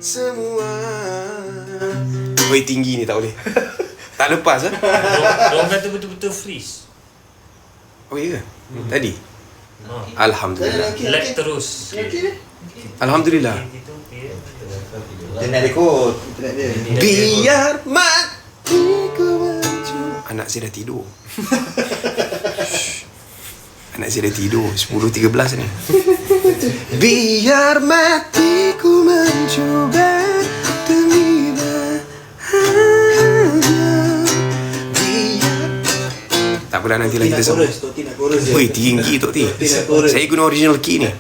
semua. Oi, tinggi ni tak boleh. Tak lepas lah. Diorang kata betul-betul freeze. Oh iya ke? Tadi? Alhamdulillah. Lag terus. Alhamdulillah. Dia nak rekod. Biar matiku mencuba. Anak saya dah tidur. Anak saya dah tidur 10.13 ni. Biar matiku mencoba demi bahagia. Biar. Tak apalah, nanti lagi kita sambung. Woi, tinggi Tok T. Saya guna original key ni.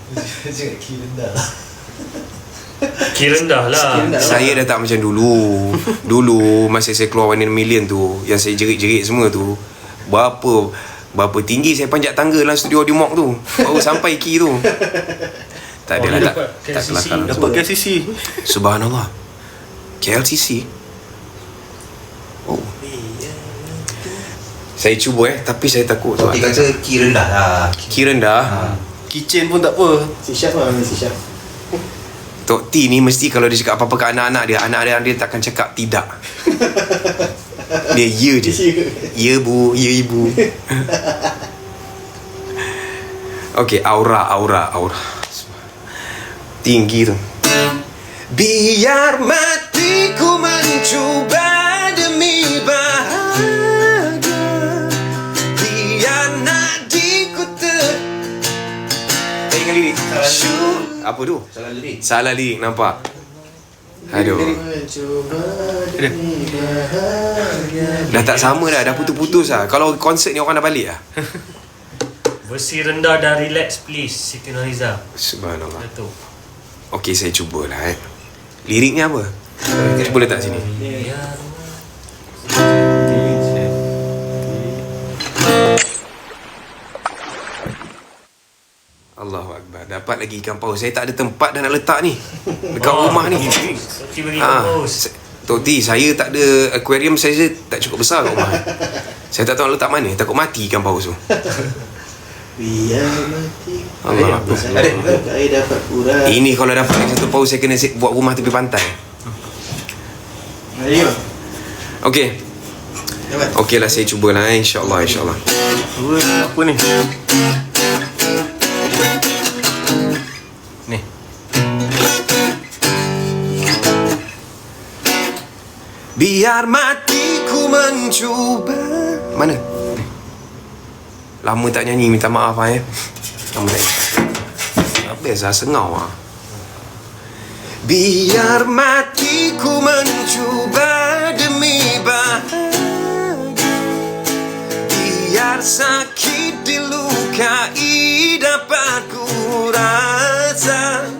Key rendah lah. Saya dah tak macam dulu. Dulu masa saya keluar 1 million tu, yang saya jerit-jerit semua tu, Berapa tinggi saya panjat tangga dalam studio Audio Mock tu, baru sampai key tu. Tak adalah, tak kelakar. Dapat KLCC. Subhanallah. KLCC. Oh. Saya cuba tapi saya takut. Tok T kata key rendah lah. Key rendah. Kitchen pun tak apa. C-sharp lah, C-sharp. Tok T ni mesti kalau dia cakap apa-apa ke anak-anak dia takkan cakap tidak. Dia ya je. Ya bu, ya ibu. Okey, aura. Tinggi tu. Biar matiku mencuba demi bahagia. Biar nadiku ingat lirik. Apa tu? Salah lirik, nampak? Aduh. Dah tak sama dah putus-putus lah. Kalau konsert ni orang dah balik lah. Versi rendah dah relax please, Siti Nurhaliza. Subhanallah. Betul. Okey, saya cubalah Liriknya apa? Cuba letak sini. Allahu Akbar. Dapat lagi ikan paus. Saya tak ada tempat dah nak letak ni dekat rumah ni. Tok T bagi paus. Tok T, saya tak ada aquarium, saya tak cukup besar kat rumah. Saya tak tahu nak letak mana. Takut mati ikan paus tu. Biar mati. Allah Akbar. Air dapat kurang. Ini kalau dapat lagi satu paus, saya kena buat rumah tepi pantai. Ayo. Okey. Okeylah, saya cubalah insya-Allah. Apa ni? Ni. Biar matiku mencuba. Mana? Lama tak nyanyi, minta maaf Lama tak nyanyi. Biasa sengau Biar matiku mencuba demi bahagia. Biar sakit dilukai dapat ku rasa.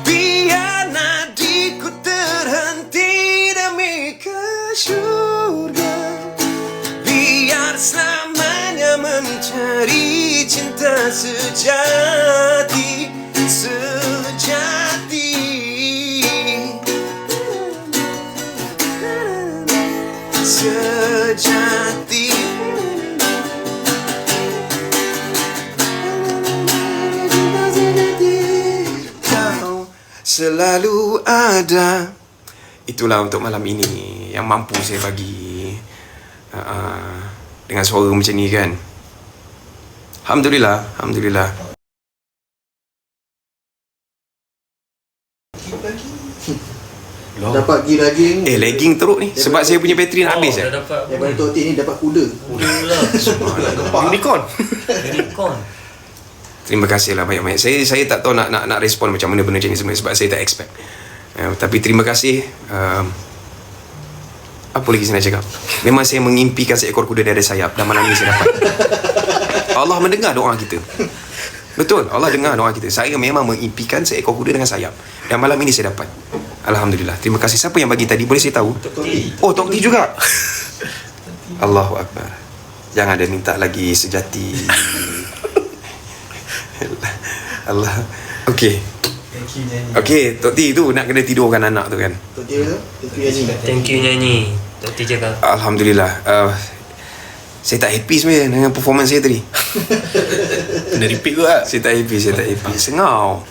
Biar nadiku terhenti demi ke syurga. Biar selamanya mencari cinta sejati. Kau selalu ada. Itulah untuk malam ini yang mampu saya bagi dengan suara macam ni kan. Alhamdulillah. Dapat gear lagi. Lagging teruk ni sebab saya punya bateri nak habis dah dapat. Daripada Tok T ni dapat kuda. Unicorn. Unicorn. Terima kasih lah banyak-banyak. Saya tak tahu nak respon macam mana benda macam ni sebenarnya sebab saya tak expect. Tapi terima kasih. Apa lagi saya nak cakap? Memang saya mengimpikan seekor kuda yang ada sayap, dan malam ini saya dapat. Allah mendengar doa kita. Betul, Allah dengar doa kita. Saya memang mengimpikan seekor kuda dengan sayap, dan malam ini saya dapat. Alhamdulillah. Terima kasih. Siapa yang bagi tadi? Boleh saya tahu? Oh, Tok T juga. Allahu Akbar. Jangan ada minta lagi sejati. Allah. Okey. Okey, Tok T tu nak kena tidurkan anak tu kan. Tok T tu, Thank you nyanyi. Tok T cakap. Alhamdulillah. Saya tak happy sebenarnya dengan performance saya tadi. Kena repeat tu lah. Saya tak happy. Sengau.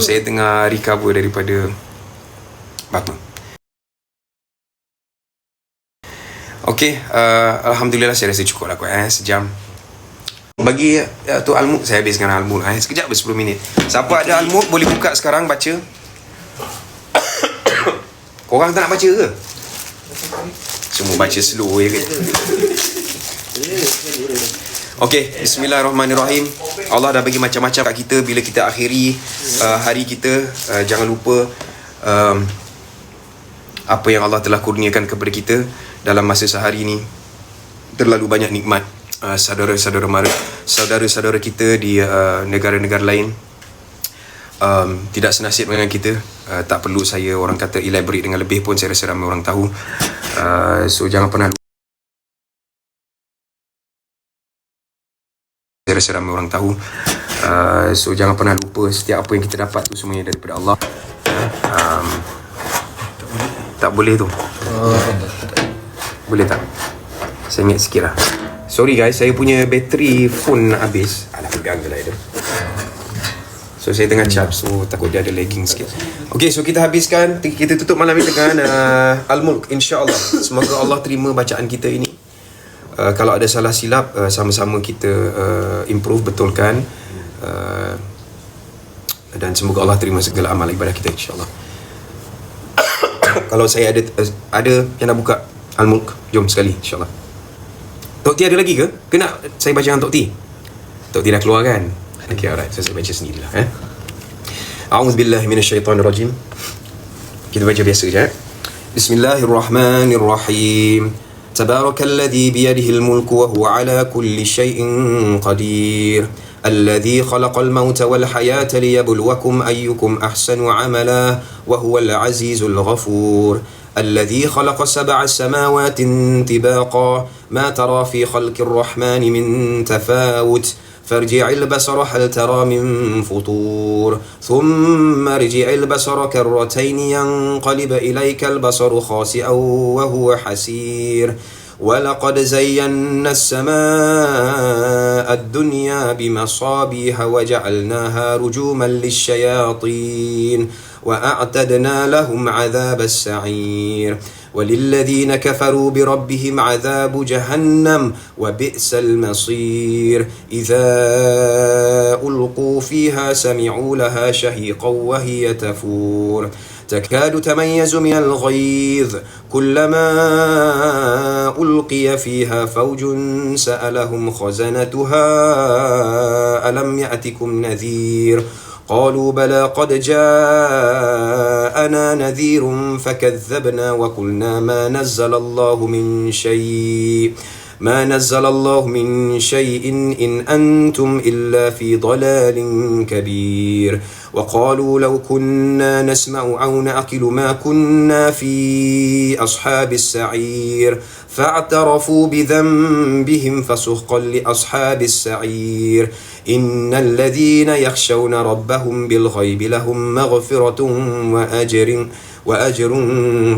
Saya tengah recover daripada batu. Okey, alhamdulillah saya rasa cukup lah kot sejam. Bagi tu Al-Mulk, saya habiskan Al-Mulk sekejap 10 minit. Siapa ada Al-Mulk boleh buka sekarang baca. Korang tak nak baca ke? Semua baca slow je ke? Okey, bismillahirrahmanirrahim. Allah dah bagi macam-macam kat kita. Bila kita akhiri hari kita, jangan lupa apa yang Allah telah kurniakan kepada kita dalam masa sehari ni. Terlalu banyak nikmat. Saudara-saudara kita di negara-negara lain tidak senasib dengan kita. Tak perlu saya orang kata elaborate dengan lebih pun, saya rasa ramai orang tahu. So jangan pernah lupa setiap apa yang kita dapat tu semuanya daripada Allah. Tak boleh tu. Boleh tak? Saya ambil sikit lah. Sorry guys, saya punya bateri phone nak habis. Alah, pegang je lah itu. So saya tengah charge, so takut dia ada lagging sikit. Okay, so kita habiskan. Kita tutup malam ini dengan Al-Mulk, insya-Allah. Semoga Allah terima bacaan kita ini. Kalau ada salah silap, sama-sama kita improve, betulkan. Dan semoga Allah terima segala amal ibadah kita, insya-Allah. Kalau saya ada yang nak buka Al-Mulk, jom sekali, insya-Allah. Tok T ada lagi ke? Kena saya baca dengan Tok T. Tok T dah keluar kan? Okay, alright. Saya baca sendirilah. A'udzubillahi minasyaitonirrajim. Kita baca biasa je. Bismillahirrahmanirrahim. Tabarakalladzi biyadihi al-mulku wa huwa ala kulli syai'in qadir. الذي خلق الموت والحياة ليبلوكم أيكم أحسن عملا وهو العزيز الغفور الذي خلق 7 سماوات طباقا ما ترى في خلق الرحمن من تفاوت فارجع البصر هل ترى من فطور ثم ارجع البصر كرتين ينقلب إليك البصر خاسئا وهو حسير ولقد زينا السماء الدنيا بمصابيح وجعلناها رجوما للشياطين وأعتدنا لهم عذاب السعير وللذين كفروا بربهم عذاب جهنم وبئس المصير إذا ألقوا فيها سمعوا لها شهيقا وهي تفور تكاد تميز من الغيظ كلما ألقي فيها فوج سألهم خزنتها ألم يأتكم نذير قالوا بلى قد جاءنا نذير فكذبنا وقلنا ما نزل الله من شيء إن أنتم إلا في ضلال كبير وقالوا لو كنا نسمع أو نعقل ما كنا في أصحاب السعير فاعترفوا بذنبهم فسحقا لأصحاب السعير إن الذين يخشون ربهم بالغيب لهم مغفرة وأجر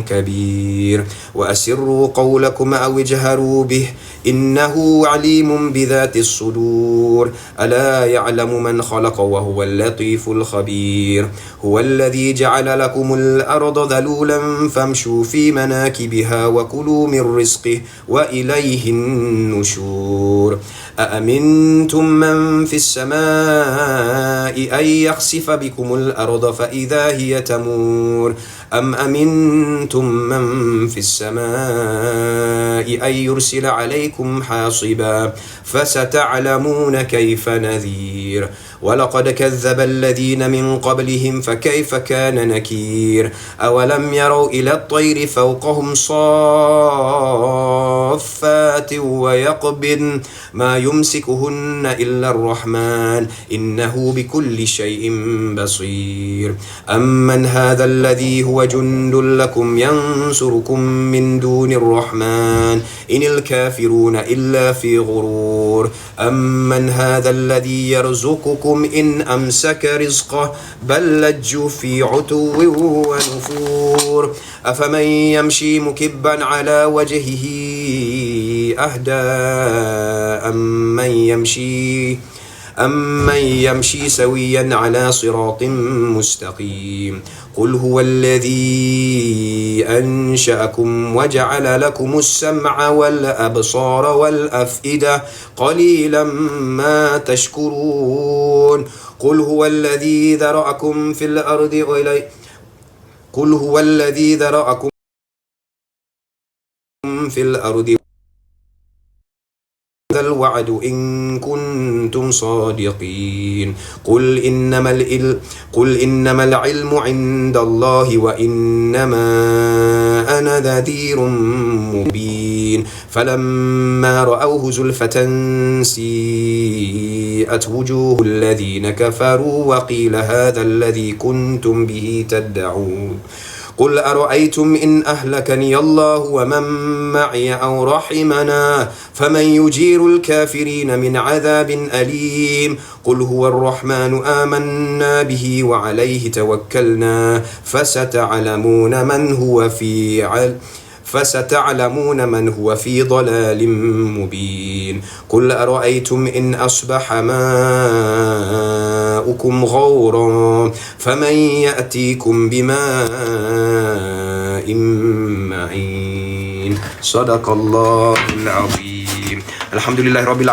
كبير وأسروا قولكم أو اجهروا به إنه عليم بذات الصدور ألا يعلم من خلق وهو اللطيف الخبير هو الذي جعل لكم الأرض ذلولا فامشوا في مناكبها وكلوا من رزقه وإليه النشور أأمنتم من في السماء أن يخسف بكم الأرض فإذا هي تمور أم أمنتم من في السماء أن يرسل عليكم حاصبا فستعلمون كيف نذير ولقد كذب الذين من قبلهم فكيف كان نكير أولم يروا إلى الطير فوقهم صافات ويقبضن ما يمسكهن إلا الرحمن إنه بكل شيء بصير أمن هذا الذي هو جند لكم ينصركم من دون الرحمن إن الكافرون إلا في غرور أمن هذا الذي يرزقكم إن أمسك رزقه بل لجوا في عتو ونفور أفمن يمشي مكبا على وجهه أمن يمشي سويا على صراط مستقيم قل هو الذي أنشأكم وجعل لكم السمع والأبصار والأفئدة قليلا ما تشكرون قل هو الذي ذرأكم في الأرض قل هو الذي ذرأكم في الأرض هذا الوعد إن كنتم صادقين قل إنما العلم عند الله وإنما أنا نذير مبين فلما رأوه زلفة سيئت وجوه الذين كفروا وقيل هذا الذي كنتم به تدعون قل أرأيتم إن أهلكني الله ومن معي أو رحمنا فمن يجير الكافرين من عذاب أليم قل هو الرحمن آمنا به وعليه توكلنا فستعلمون من هو في ضلال مبين قل أرأيتم إن أصبح ماؤكم غورا فمن يأتيكم بماء معين صدق الله العظيم الحمد لله رب العالمين